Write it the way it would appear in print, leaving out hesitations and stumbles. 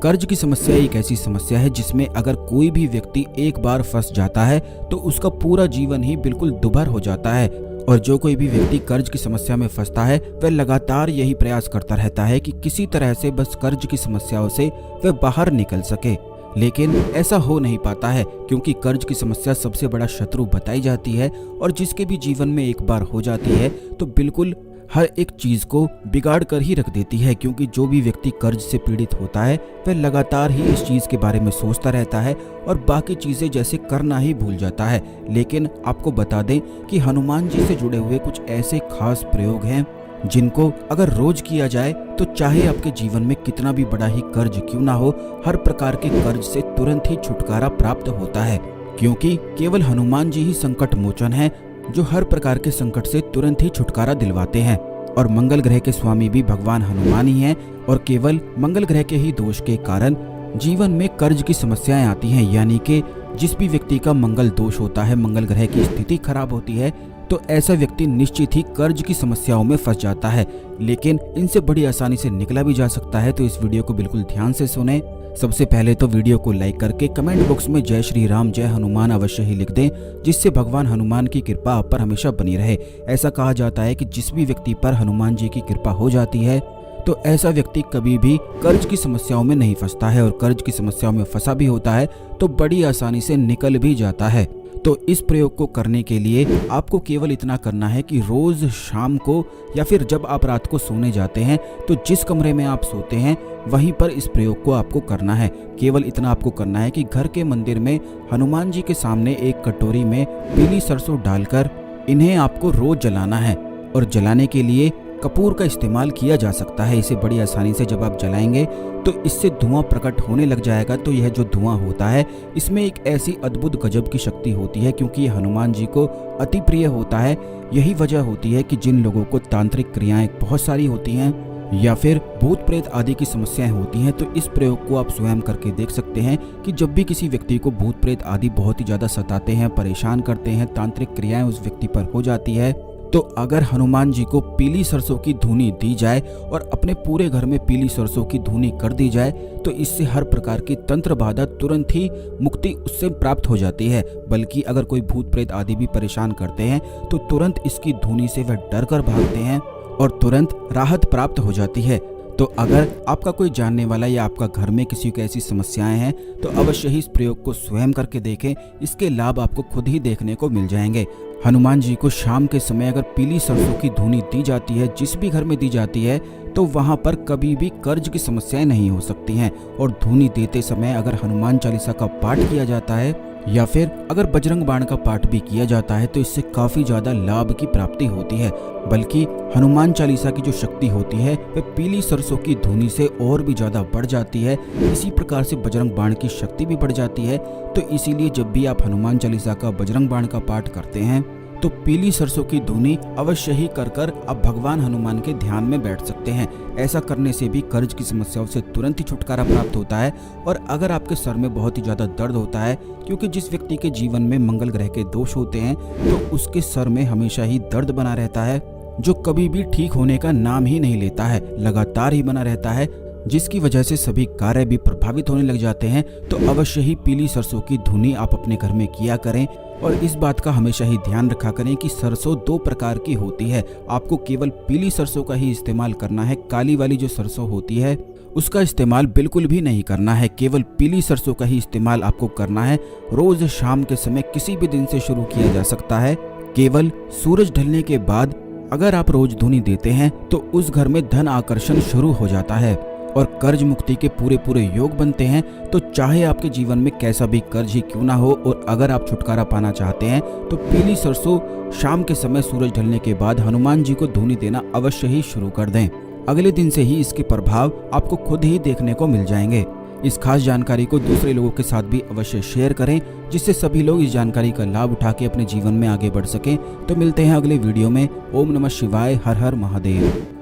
कर्ज की समस्या एक ऐसी समस्या है जिसमें अगर कोई भी व्यक्ति एक बार फंस जाता है तो उसका पूरा जीवन ही बिल्कुल दुभर हो जाता है। और जो कोई भी व्यक्ति कर्ज की समस्या में फंसता है वह लगातार यही प्रयास करता रहता है कि किसी तरह से बस कर्ज की समस्याओं से वह बाहर निकल सके, लेकिन ऐसा हो नहीं पाता है क्योंकि कर्ज की समस्या सबसे बड़ा शत्रु बताई जाती है और जिसके भी जीवन में एक बार हो जाती है तो बिल्कुल हर एक चीज को बिगाड़ कर ही रख देती है। क्योंकि जो भी व्यक्ति कर्ज से पीड़ित होता है वह लगातार ही इस चीज के बारे में सोचता रहता है और बाकी चीजें जैसे करना ही भूल जाता है। लेकिन आपको बता दें कि हनुमान जी से जुड़े हुए कुछ ऐसे खास प्रयोग हैं जिनको अगर रोज किया जाए तो चाहे आपके जीवन में कितना भी बड़ा ही कर्ज क्यों ना हो, हर प्रकार के कर्ज से तुरंत ही छुटकारा प्राप्त होता है। क्योंकि केवल हनुमान जी ही संकट मोचन है जो हर प्रकार के संकट से तुरंत ही छुटकारा दिलवाते हैं। और मंगल ग्रह के स्वामी भी भगवान हनुमान ही हैं और केवल मंगल ग्रह के ही दोष के कारण जीवन में कर्ज की समस्याएं आती हैं। यानी कि जिस भी व्यक्ति का मंगल दोष होता है, मंगल ग्रह की स्थिति खराब होती है, तो ऐसा व्यक्ति निश्चित ही कर्ज की समस्याओं में फंस जाता है। लेकिन इनसे बड़ी आसानी से निकला भी जा सकता है। तो इस वीडियो को बिल्कुल ध्यान से सुने। सबसे पहले तो वीडियो को लाइक करके कमेंट बॉक्स में जय श्री राम जय हनुमान अवश्य ही लिख दें, जिससे भगवान हनुमान की कृपा आप पर हमेशा बनी रहे। ऐसा कहा जाता है कि जिस भी व्यक्ति पर हनुमान जी की कृपा हो जाती है तो ऐसा व्यक्ति कभी भी कर्ज की समस्याओं में नहीं फंसता है, और कर्ज की समस्याओं में फंसा भी होता है तो बड़ी आसानी से निकल भी जाता है। तो इस प्रयोग को करने के लिए आपको केवल इतना करना है कि रोज शाम को या फिर जब आप रात को सोने जाते हैं तो जिस कमरे में आप सोते हैं वहीं पर इस प्रयोग को आपको करना है। केवल इतना आपको करना है कि घर के मंदिर में हनुमान जी के सामने एक कटोरी में पीली सरसों डालकर इन्हें आपको रोज जलाना है। और जलाने के लिए कपूर का इस्तेमाल किया जा सकता है। इसे बड़ी आसानी से जब आप जलाएंगे तो इससे धुआं प्रकट होने लग जाएगा। तो यह जो धुआं होता है इसमें एक ऐसी अद्भुत गजब की शक्ति होती है, क्योंकि यह हनुमान जी को अति प्रिय होता है। यही वजह होती है कि जिन लोगों को तांत्रिक क्रियाएं बहुत सारी होती हैं या फिर भूत प्रेत आदि की समस्याएं होती हैं, तो इस प्रयोग को आप स्वयं करके देख सकते हैं कि जब भी किसी व्यक्ति को भूत प्रेत आदि बहुत ही ज्यादा सताते हैं, परेशान करते हैं, तांत्रिक क्रियाएं उस व्यक्ति पर हो जाती है, तो अगर हनुमान जी को पीली सरसों की धुनी दी जाए और अपने पूरे घर में पीली सरसों की धुनी कर दी जाए तो इससे हर प्रकार की तंत्र बाधा तुरंत ही मुक्ति उससे प्राप्त हो जाती है। बल्कि अगर कोई भूत प्रेत आदि भी परेशान करते हैं तो तुरंत इसकी धुनी से वह डर कर भागते हैं और तुरंत राहत प्राप्त हो जाती है। तो अगर आपका कोई जानने वाला या आपका घर में किसी को ऐसी समस्याएं हैं तो अवश्य ही इस प्रयोग को स्वयं करके देखें। इसके लाभ आपको खुद ही देखने को मिल जाएंगे। हनुमान जी को शाम के समय अगर पीली सरसों की धुनी दी जाती है, जिस भी घर में दी जाती है, तो वहां पर कभी भी कर्ज की समस्याएं नहीं हो सकती हैं। और धुनी देते समय अगर हनुमान चालीसा का पाठ किया जाता है या फिर अगर बजरंग बाण का पाठ भी किया जाता है तो इससे काफी ज्यादा लाभ की प्राप्ति होती है। बल्कि हनुमान चालीसा की जो शक्ति होती है वह पीली सरसों की धुनी से और भी ज्यादा बढ़ जाती है। इसी प्रकार से बजरंग बाण की शक्ति भी बढ़ जाती है। तो इसीलिए जब भी आप हनुमान चालीसा का बजरंग बाण का पाठ करते हैं तो पीली सरसों की धुनी अवश्य ही कर आप भगवान हनुमान के ध्यान में बैठ सकते हैं। ऐसा करने से भी कर्ज की समस्याओं से तुरंत ही छुटकारा प्राप्त होता है। और अगर आपके सर में बहुत ही ज्यादा दर्द होता है, क्योंकि जिस व्यक्ति के जीवन में मंगल ग्रह के दोष होते हैं तो उसके सर में हमेशा ही दर्द बना रहता है जो कभी भी ठीक होने का नाम ही नहीं लेता है, लगातार ही बना रहता है, जिसकी वजह से सभी कार्य भी प्रभावित होने लग जाते हैं। तो अवश्य ही पीली सरसों की धुनी आप अपने घर में किया करें। और इस बात का हमेशा ही ध्यान रखा करें कि सरसों दो प्रकार की होती है। आपको केवल पीली सरसों का ही इस्तेमाल करना है। काली वाली जो सरसों होती है उसका इस्तेमाल बिल्कुल भी नहीं करना है। केवल पीली सरसों का ही इस्तेमाल आपको करना है। रोज शाम के समय किसी भी दिन से शुरू किया जा सकता है। केवल सूरज ढलने के बाद अगर आप रोज धुनी देते हैं तो उस घर में धन आकर्षण शुरू हो जाता है और कर्ज मुक्ति के पूरे योग बनते हैं। तो चाहे आपके जीवन में कैसा भी कर्ज ही क्यों ना हो, और अगर आप छुटकारा पाना चाहते हैं तो पीली सरसों शाम के समय सूरज ढलने के बाद हनुमान जी को धुनी देना अवश्य ही शुरू कर दें। अगले दिन से ही इसके प्रभाव आपको खुद ही देखने को मिल जाएंगे। इस खास जानकारी को दूसरे लोगों के साथ भी अवश्य शेयर करें, जिससे सभी लोग इस जानकारी का लाभ उठा के अपने जीवन में आगे बढ़ सकें। तो मिलते हैं अगले वीडियो में। ओम नमः शिवाय, हर हर महादेव।